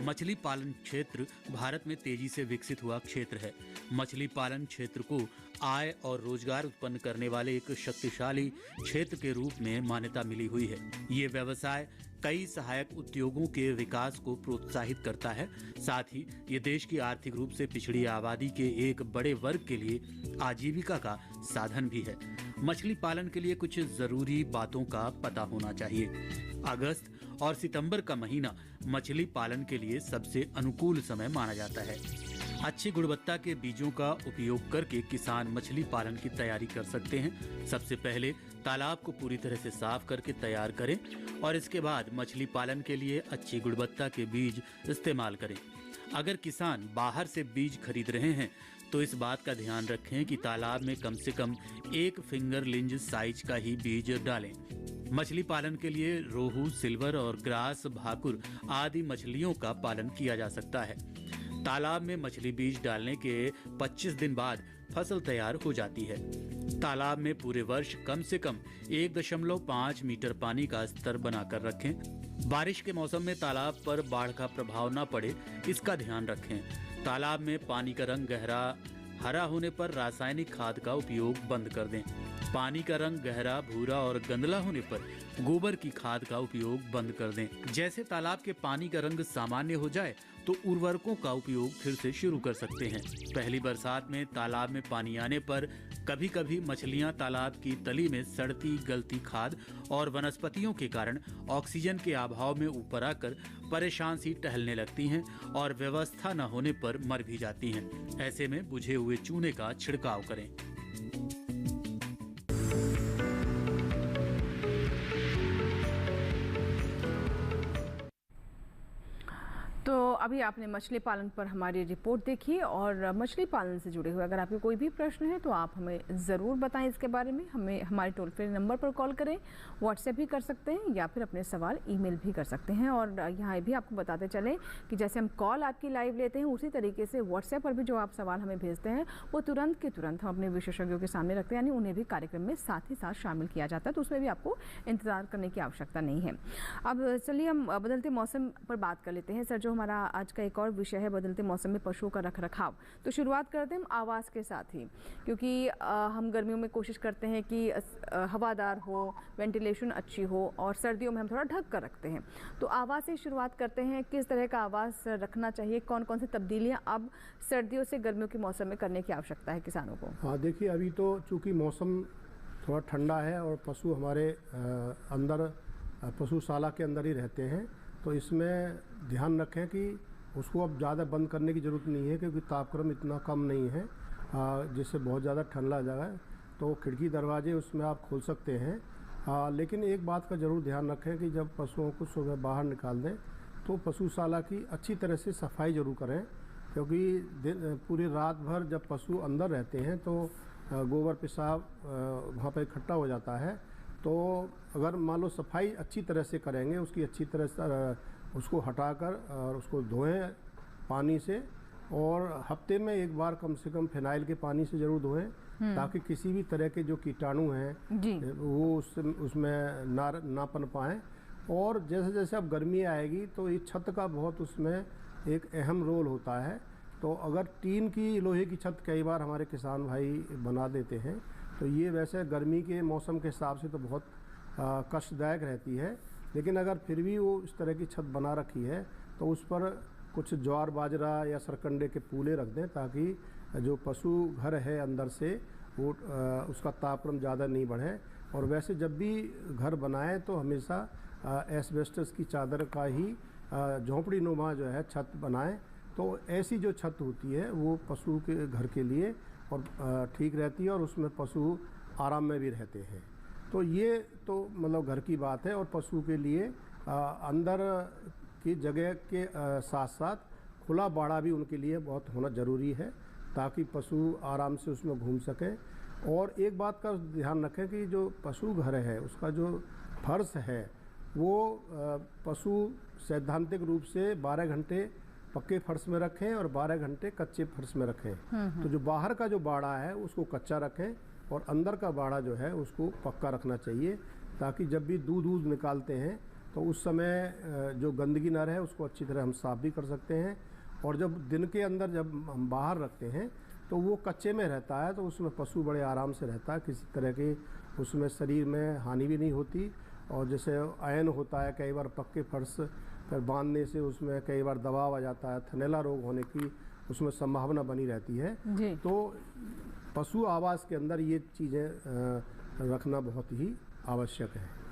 मछली पालन क्षेत्र भारत में तेजी से विकसित हुआ क्षेत्र है। मछली पालन क्षेत्र को आय और रोजगार उत्पन्न करने वाले एक शक्तिशाली क्षेत्र के रूप में मान्यता मिली हुई है। ये व्यवसाय कई सहायक उद्योगों के विकास को प्रोत्साहित करता है। साथ ही ये देश की आर्थिक रूप से पिछड़ी आबादी के एक बड़े वर्ग के लिए आजीविका का साधन भी है। मछली पालन के लिए कुछ जरूरी बातों का पता होना चाहिए। अगस्त और सितंबर का महीना मछली पालन के लिए सबसे अनुकूल समय माना जाता है। अच्छी गुणवत्ता के बीजों का उपयोग करके किसान मछली पालन की तैयारी कर सकते हैं। सबसे पहले तालाब को पूरी तरह से साफ करके तैयार करें और इसके बाद मछली पालन के लिए अच्छी गुणवत्ता के बीज इस्तेमाल करें। अगर किसान बाहर से बीज खरीद रहे हैं तो इस बात का ध्यान रखें कि तालाब में कम से कम 1 फिंगरलिंज साइज का ही बीज डालें। मछली पालन के लिए रोहू, सिल्वर और ग्रास, भाकुर आदि मछलियों का पालन किया जा सकता है। तालाब में मछली बीज डालने के 25 दिन बाद फसल तैयार हो जाती है। तालाब में पूरे वर्ष कम से कम 1.5 मीटर पानी का स्तर बनाकर रखें। बारिश के मौसम में तालाब पर बाढ़ का प्रभाव न पड़े, इसका ध्यान रखें। तालाब में पानी का रंग गहरा हरा होने पर रासायनिक खाद का उपयोग बंद कर दें। पानी का रंग गहरा भूरा और गंदला होने पर गोबर की खाद का उपयोग बंद कर दें। जैसे तालाब के पानी का रंग सामान्य हो जाए तो उर्वरकों का उपयोग फिर से शुरू कर सकते हैं। पहली बरसात में तालाब में पानी आने पर कभी कभी मछलियां तालाब की तली में सड़ती गलती खाद और वनस्पतियों के कारण ऑक्सीजन के अभाव में ऊपर आकर परेशान सी टहलने लगती हैं और व्यवस्था न होने पर मर भी जाती हैं। ऐसे में बुझे हुए चूने का छिड़काव करें। तो अभी आपने मछली पालन पर हमारी रिपोर्ट देखी और मछली पालन से जुड़े हुए अगर आपके कोई भी प्रश्न है तो आप हमें ज़रूर बताएं इसके बारे में। हमें हमारे टोल फ्री नंबर पर कॉल करें, व्हाट्सएप भी कर सकते हैं या फिर अपने सवाल ईमेल भी कर सकते हैं। और यहाँ भी आपको बताते चलें कि जैसे हम कॉल आपकी लाइव लेते हैं उसी तरीके से व्हाट्सएप पर भी जो आप सवाल हमें भेजते हैं वो तुरंत के तुरंत हम अपने विशेषज्ञों के सामने रखते हैं, यानी उन्हें भी कार्यक्रम में साथ ही साथ शामिल किया जाता है। तो उसमें भी आपको इंतज़ार करने की आवश्यकता नहीं है। अब चलिए हम बदलते मौसम पर बात कर लेते हैं। सर, जो हमारा आज का एक और विषय है बदलते मौसम में पशुओं का रखरखाव, तो शुरुआत करते हैं हम आवास के साथ ही, क्योंकि हम गर्मियों में कोशिश करते हैं कि हवादार हो, वेंटिलेशन अच्छी हो, और सर्दियों में हम थोड़ा ढक कर रखते हैं। तो आवास से शुरुआत करते हैं, किस तरह का आवास रखना चाहिए, कौन कौन सी तब्दीलियां अब सर्दियों से गर्मियों के मौसम में करने की आवश्यकता है किसानों को? हाँ, देखिए, अभी तो चूँकि मौसम थोड़ा ठंडा है और पशु हमारे अंदर पशुशाला के अंदर ही रहते हैं, तो इसमें ध्यान रखें कि उसको अब ज़्यादा बंद करने की ज़रूरत नहीं है, क्योंकि तापक्रम इतना कम नहीं है जिससे बहुत ज़्यादा ठंडा लगा है। तो खिड़की दरवाजे उसमें आप खोल सकते हैं। लेकिन एक बात का ज़रूर ध्यान रखें कि जब पशुओं को सुबह बाहर निकाल दें तो पशुशाला की अच्छी तरह से सफाई ज़रूर करें, क्योंकि पूरी रात भर जब पशु अंदर रहते हैं तो गोबर पेशाब वहाँ पर इकट्ठा हो जाता है। तो अगर मान लो सफाई अच्छी तरह से करेंगे, उसकी अच्छी तरह से उसको हटाकर और उसको धोएं पानी से, और हफ्ते में एक बार कम से कम फिनाइल के पानी से ज़रूर धोएं, ताकि किसी भी तरह के जो कीटाणु हैं वो उसमें ना पन पाएँ। और जैसे जैसे अब गर्मी आएगी तो ये छत का बहुत उसमें एक अहम रोल होता है। तो अगर टीन की, लोहे की छत कई बार हमारे किसान भाई बना देते हैं, तो ये वैसे गर्मी के मौसम के हिसाब से तो बहुत कष्टदायक रहती है, लेकिन अगर फिर भी वो इस तरह की छत बना रखी है तो उस पर कुछ ज्वार बाजरा या सरकंडे के पूले रख दें, ताकि जो पशु घर है अंदर से वो उसका तापक्रम ज़्यादा नहीं बढ़े। और वैसे जब भी घर बनाएं तो हमेशा एस्बेस्टस की चादर का ही झोंपड़ी नुमा जो है छत बनाएं। तो ऐसी जो छत होती है वो पशु के घर के लिए और ठीक रहती है, और उसमें पशु आराम में भी रहते हैं। तो ये तो मतलब घर की बात है। और पशु के लिए अंदर की जगह के साथ साथ खुला बाड़ा भी उनके लिए बहुत होना ज़रूरी है, ताकि पशु आराम से उसमें घूम सकें। और एक बात का ध्यान रखें कि जो पशु घर है उसका जो फर्श है वो पशु सैद्धांतिक रूप से 12 घंटे पक्के फर्श में रखें और 12 घंटे कच्चे फर्श में रखें। तो जो बाहर का जो बाड़ा है उसको कच्चा रखें और अंदर का बाड़ा जो है उसको पक्का रखना चाहिए, ताकि जब भी दूध निकालते हैं तो उस समय जो गंदगी न रहे उसको अच्छी तरह हम साफ भी कर सकते हैं। और जब दिन के अंदर जब हम बाहर रखते हैं तो वो कच्चे में रहता है, तो उसमें पशु बड़े आराम से रहता है, किसी तरह की उसमें शरीर में हानि भी नहीं होती। और जैसे अयन होता है, कई बार पक्के फर्श पर बांधने से उसमें कई बार दबाव आ जाता है, थनैला रोग होने की उसमें संभावना बनी रहती है जी। तो पशु आवास के अंदर ये चीज़ें रखना बहुत ही आवश्यक है।